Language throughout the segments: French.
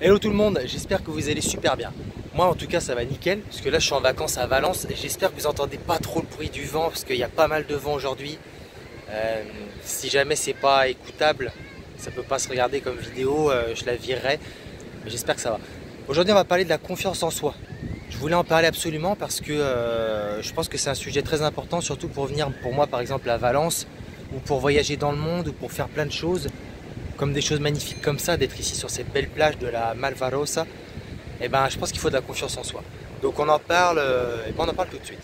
Hello tout le monde, j'espère que vous allez super bien. Moi en tout cas ça va nickel, parce que là je suis en vacances à Valence et j'espère que vous entendez pas trop le bruit du vent, parce qu'il y a pas mal de vent aujourd'hui. Si jamais c'est pas écoutable, ça peut pas se regarder comme vidéo, je la virerai, mais j'espère que ça va. Aujourd'hui on va parler de la confiance en soi. Je voulais en parler absolument parce que je pense que c'est un sujet très important, surtout pour venir pour moi par exemple à Valence, ou pour voyager dans le monde, ou pour faire plein de choses comme des choses magnifiques comme ça, d'être ici sur cette belle plage de la Malvarosa, et ben je pense qu'il faut de la confiance en soi. Donc on en parle, et ben on en parle tout de suite.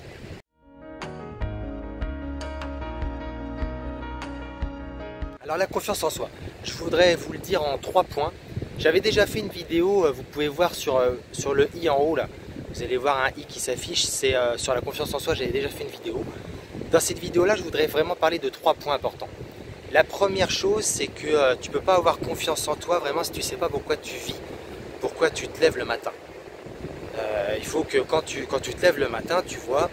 Alors la confiance en soi, je voudrais vous le dire en 3 points. J'avais déjà fait une vidéo, vous pouvez voir sur le i en haut là, vous allez voir un i qui s'affiche, c'est sur la confiance en soi, j'avais déjà fait une vidéo. Dans cette vidéo là, je voudrais vraiment parler de 3 points importants. La première chose, c'est que tu ne peux pas avoir confiance en toi vraiment si tu ne sais pas pourquoi tu vis, pourquoi tu te lèves le matin. Il faut que quand tu te lèves le matin, tu vois,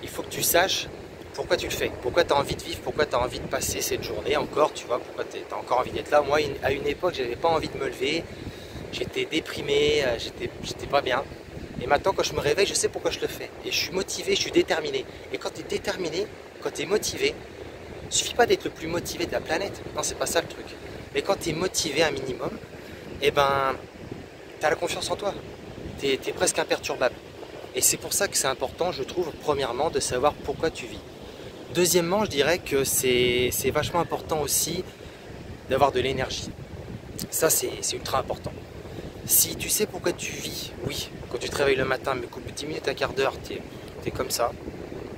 il faut que tu saches pourquoi tu le fais, pourquoi tu as envie de vivre, pourquoi tu as envie de passer cette journée encore, tu vois, pourquoi tu as encore envie d'être là. Moi, à une époque, j'avais pas envie de me lever, j'étais déprimé, j'étais pas bien. Et maintenant, quand je me réveille, je sais pourquoi je le fais. Et je suis motivé, je suis déterminé. Et quand tu es déterminé, quand tu es motivé, il suffit pas d'être le plus motivé de la planète, non c'est pas ça le truc. Mais quand tu es motivé un minimum, eh ben, tu as la confiance en toi, tu es presque imperturbable. Et c'est pour ça que c'est important, je trouve, premièrement, de savoir pourquoi tu vis. Deuxièmement, je dirais que c'est vachement important aussi d'avoir de l'énergie. Ça c'est ultra important. Si tu sais pourquoi tu vis, oui, quand tu te réveilles le matin, mais qu'au bout de 10 minutes, un quart d'heure, tu es comme ça,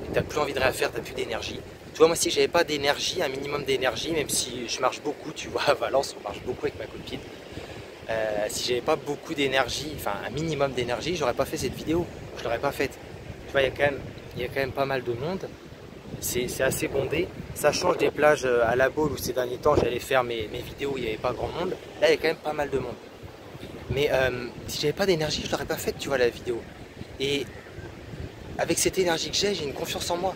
tu n'as plus envie de rien faire, tu n'as plus d'énergie. Tu vois, moi si j'avais pas d'énergie, un minimum d'énergie, même si je marche beaucoup, tu vois, à Valence on marche beaucoup avec ma copine, si j'avais pas beaucoup d'énergie, enfin un minimum d'énergie, j'aurais pas fait cette vidéo, je l'aurais pas faite. Tu vois, il y a quand même pas mal de monde, c'est assez bondé, ça change des plages à La Baule où ces derniers temps j'allais faire mes vidéos où il n'y avait pas grand monde, là il y a quand même pas mal de monde. Mais si j'avais pas d'énergie, je l'aurais pas faite, tu vois, la vidéo. Et avec cette énergie que j'ai une confiance en moi.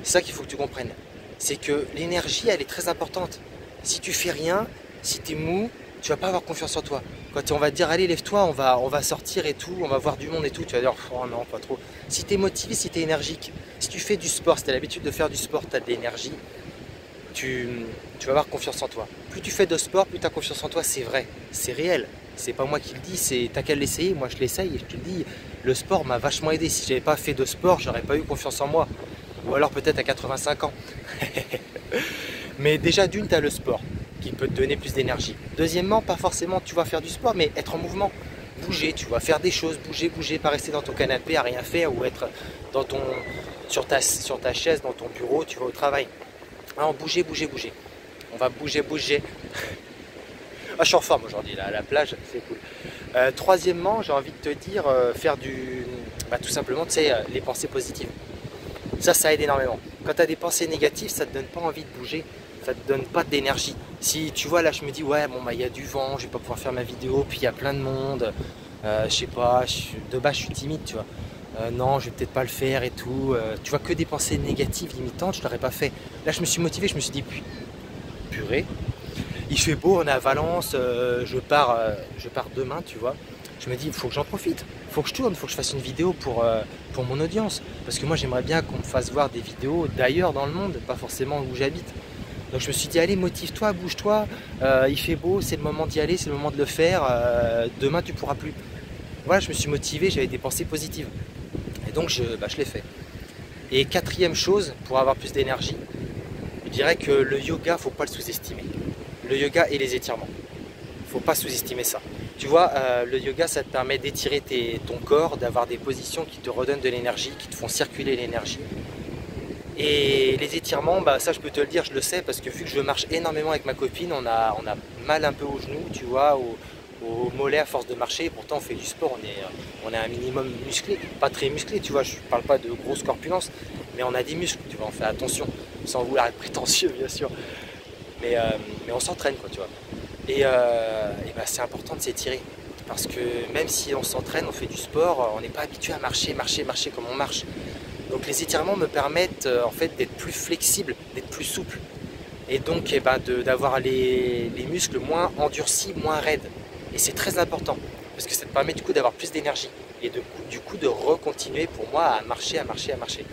C'est ça qu'il faut que tu comprennes. C'est que l'énergie, elle est très importante. Si tu fais rien, si tu es mou, tu vas pas avoir confiance en toi. Quand on va te dire, allez, lève-toi, on va sortir et tout, on va voir du monde et tout, tu vas dire, oh non, pas trop. Si tu es motivé, si tu es énergique, si tu fais du sport, si tu as l'habitude de faire du sport, tu as de l'énergie, tu vas avoir confiance en toi. Plus tu fais de sport, plus tu as confiance en toi, c'est vrai, c'est réel. C'est pas moi qui le dis, t'as qu'à l'essayer, moi je l'essaye et je te le dis, le sport m'a vachement aidé. Si j'avais pas fait de sport, j'aurais pas eu confiance en moi. Ou alors peut-être à 85 ans. Mais déjà d'une, tu as le sport qui peut te donner plus d'énergie. Deuxièmement, pas forcément tu vas faire du sport, mais être en mouvement. Bouger, tu vas faire des choses, bouger, pas rester dans ton canapé à rien faire ou être dans sur ta chaise, dans ton bureau, tu vas au travail. Alors bouger. On va bouger. Ah, je suis en forme aujourd'hui, là, à la plage, c'est cool. Troisièmement, j'ai envie de te dire, faire tout simplement, tu sais, les pensées positives. Ça aide énormément. Quand tu as des pensées négatives, ça ne te donne pas envie de bouger, ça ne te donne pas d'énergie. Si tu vois, là je me dis, ouais, bon, bah il y a du vent, je vais pas pouvoir faire ma vidéo, puis il y a plein de monde, je sais pas, de base je suis timide, tu vois. Non, je vais peut-être pas le faire et tout. Tu vois, que des pensées négatives, limitantes, je l'aurais pas fait. Là, je me suis motivé, je me suis dit, purée, il fait beau, on est à Valence, je pars demain, tu vois. Je me dis, il faut que j'en profite, il faut que je tourne, il faut que je fasse une vidéo pour mon audience. Parce que moi, j'aimerais bien qu'on me fasse voir des vidéos d'ailleurs dans le monde, pas forcément où j'habite. Donc je me suis dit, allez, motive-toi, bouge-toi, il fait beau, c'est le moment d'y aller, c'est le moment de le faire, demain tu pourras plus. Voilà, je me suis motivé, j'avais des pensées positives. Et donc je l'ai fait. Et quatrième chose, pour avoir plus d'énergie, je dirais que le yoga, faut pas le sous-estimer. Le yoga et les étirements. Faut pas sous-estimer ça. Tu vois, le yoga, ça te permet d'étirer ton corps, d'avoir des positions qui te redonnent de l'énergie, qui te font circuler l'énergie. Et les étirements, ça je peux te le dire, je le sais, parce que vu que je marche énormément avec ma copine, on a mal un peu aux genoux, tu vois, au mollet à force de marcher. Pourtant on fait du sport, on est un minimum musclé, pas très musclé, tu vois, je parle pas de grosse corpulence, mais on a des muscles, tu vois, on fait attention, sans vouloir être prétentieux bien sûr, mais on s'entraîne quoi, tu vois. Et c'est important de s'étirer, parce que même si on s'entraîne, on fait du sport, on n'est pas habitué à marcher comme on marche. Donc les étirements me permettent en fait d'être plus flexible, d'être plus souple. Et donc d'avoir les muscles moins endurcis, moins raides. Et c'est très important parce que ça te permet du coup d'avoir plus d'énergie et du coup de recontinuer pour moi à marcher, à marcher, à marcher.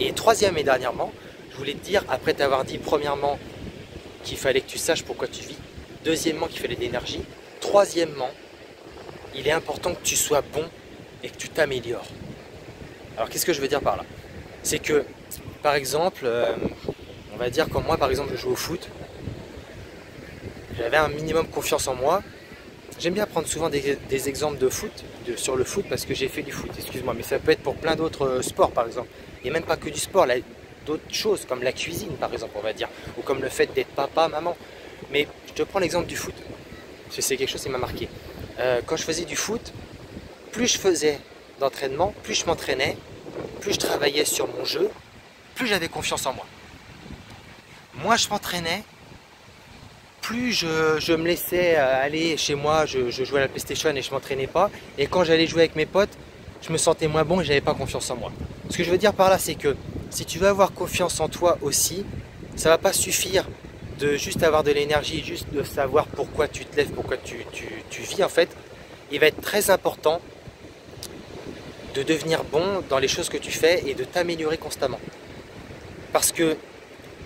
Et troisième et dernièrement, je voulais te dire, après t'avoir dit premièrement qu'il fallait que tu saches pourquoi tu vis, deuxièmement qu'il fallait de l'énergie, troisièmement, il est important que tu sois bon et que tu t'améliores. Alors qu'est-ce que je veux dire par là? C'est que, par exemple, on va dire quand moi par exemple je joue au foot, j'avais un minimum confiance en moi. J'aime bien prendre souvent des exemples de foot, sur le foot parce que j'ai fait du foot, excuse-moi, mais ça peut être pour plein d'autres sports par exemple. Et même pas que du sport, d'autres choses comme la cuisine par exemple, on va dire, ou comme le fait d'être papa, maman. Mais je te prends l'exemple du foot, parce que c'est quelque chose qui m'a marqué. Quand je faisais du foot, plus je faisais d'entraînement, plus je m'entraînais, plus je travaillais sur mon jeu, plus j'avais confiance en moi. Moi je m'entraînais, plus je me laissais aller chez moi, je jouais à la PlayStation et je ne m'entraînais pas. Et quand j'allais jouer avec mes potes, je me sentais moins bon et je n'avais pas confiance en moi. Ce que je veux dire par là, c'est que si tu veux avoir confiance en toi aussi, ça ne va pas suffire de juste avoir de l'énergie, juste de savoir pourquoi tu te lèves, pourquoi tu vis en fait. Il va être très important de devenir bon dans les choses que tu fais et de t'améliorer constamment. Parce que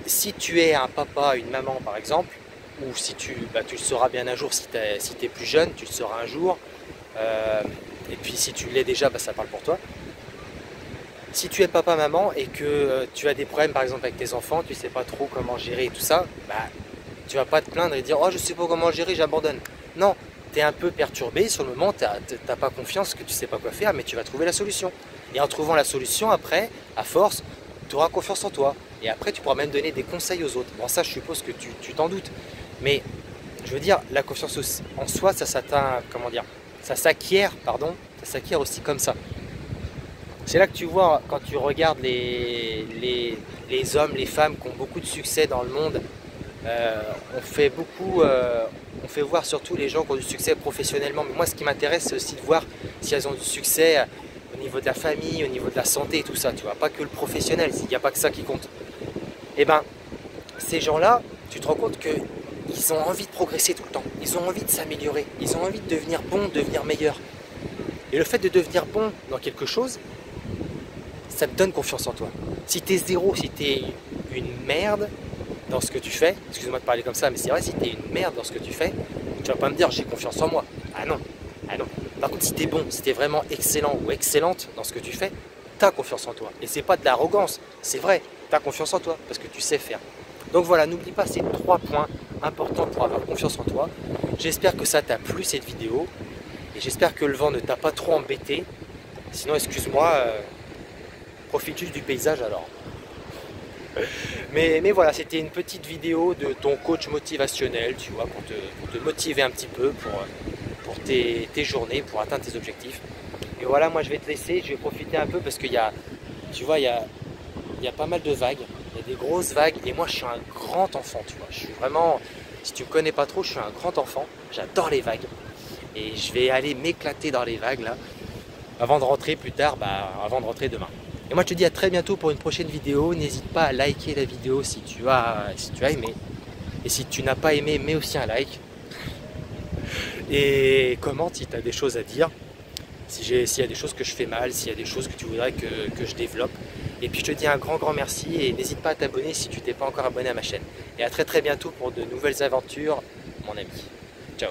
si tu es un papa, une maman par exemple, ou si tu le sauras bien un jour, si tu es plus jeune, tu le sauras un jour, et puis si tu l'es déjà, ça parle pour toi. Si tu es papa, maman et que tu as des problèmes par exemple avec tes enfants, tu ne sais pas trop comment gérer et tout ça, tu ne vas pas te plaindre et dire « Oh, je ne sais pas comment gérer, j'abandonne ». Non, tu es un peu perturbé sur le moment, tu n'as pas confiance que tu ne sais pas quoi faire, mais tu vas trouver la solution. Et en trouvant la solution, après, à force, tu auras confiance en toi. Et après, tu pourras même donner des conseils aux autres. Bon, ça, je suppose que tu t'en doutes. Mais je veux dire, la confiance en soi, ça s'acquiert aussi comme ça. C'est là que tu vois, quand tu regardes les hommes, les femmes qui ont beaucoup de succès dans le monde, on fait voir surtout les gens qui ont du succès professionnellement. Mais moi, ce qui m'intéresse, c'est aussi de voir si elles ont du succès au niveau de la famille, au niveau de la santé et tout ça. Tu vois, pas que le professionnel, il n'y a pas que ça qui compte. Et ben, ces gens-là, tu te rends compte que ils ont envie de progresser tout le temps, ils ont envie de s'améliorer, ils ont envie de devenir bons, de devenir meilleurs. Et le fait de devenir bon dans quelque chose, ça te donne confiance en toi. Si tu es zéro, si tu es une merde dans ce que tu fais, excuse-moi de parler comme ça, mais c'est vrai, si tu es une merde dans ce que tu fais, tu vas pas me dire j'ai confiance en moi. Ah non, ah non. Par contre, si tu es bon, si tu es vraiment excellent ou excellente dans ce que tu fais, tu as confiance en toi. Et c'est pas de l'arrogance, c'est vrai, tu as confiance en toi parce que tu sais faire. Donc voilà, n'oublie pas ces 3 points importants pour avoir confiance en toi. J'espère que ça t'a plu cette vidéo et j'espère que le vent ne t'a pas trop embêté. Sinon, excuse-moi, profite juste du paysage alors. Mais voilà, c'était une petite vidéo de ton coach motivationnel, tu vois, pour te motiver un petit peu pour tes journées, pour atteindre tes objectifs. Et voilà, moi je vais te laisser, je vais profiter un peu parce qu'il y a, tu vois, il y a pas mal de vagues. Il y a des grosses vagues et moi je suis un grand enfant, tu vois. Je suis vraiment, si tu me connais pas trop, je suis un grand enfant. J'adore les vagues. Et je vais aller m'éclater dans les vagues là, avant de rentrer plus tard, avant de rentrer demain. Et moi je te dis à très bientôt pour une prochaine vidéo. N'hésite pas à liker la vidéo si tu as aimé. Et si tu n'as pas aimé, mets aussi un like. Et commente si tu as des choses à dire. S'il y a des choses que je fais mal, s'il y a des choses que tu voudrais que je développe. Et puis je te dis un grand merci et n'hésite pas à t'abonner si tu t'es pas encore abonné à ma chaîne. Et à très bientôt pour de nouvelles aventures, mon ami. Ciao.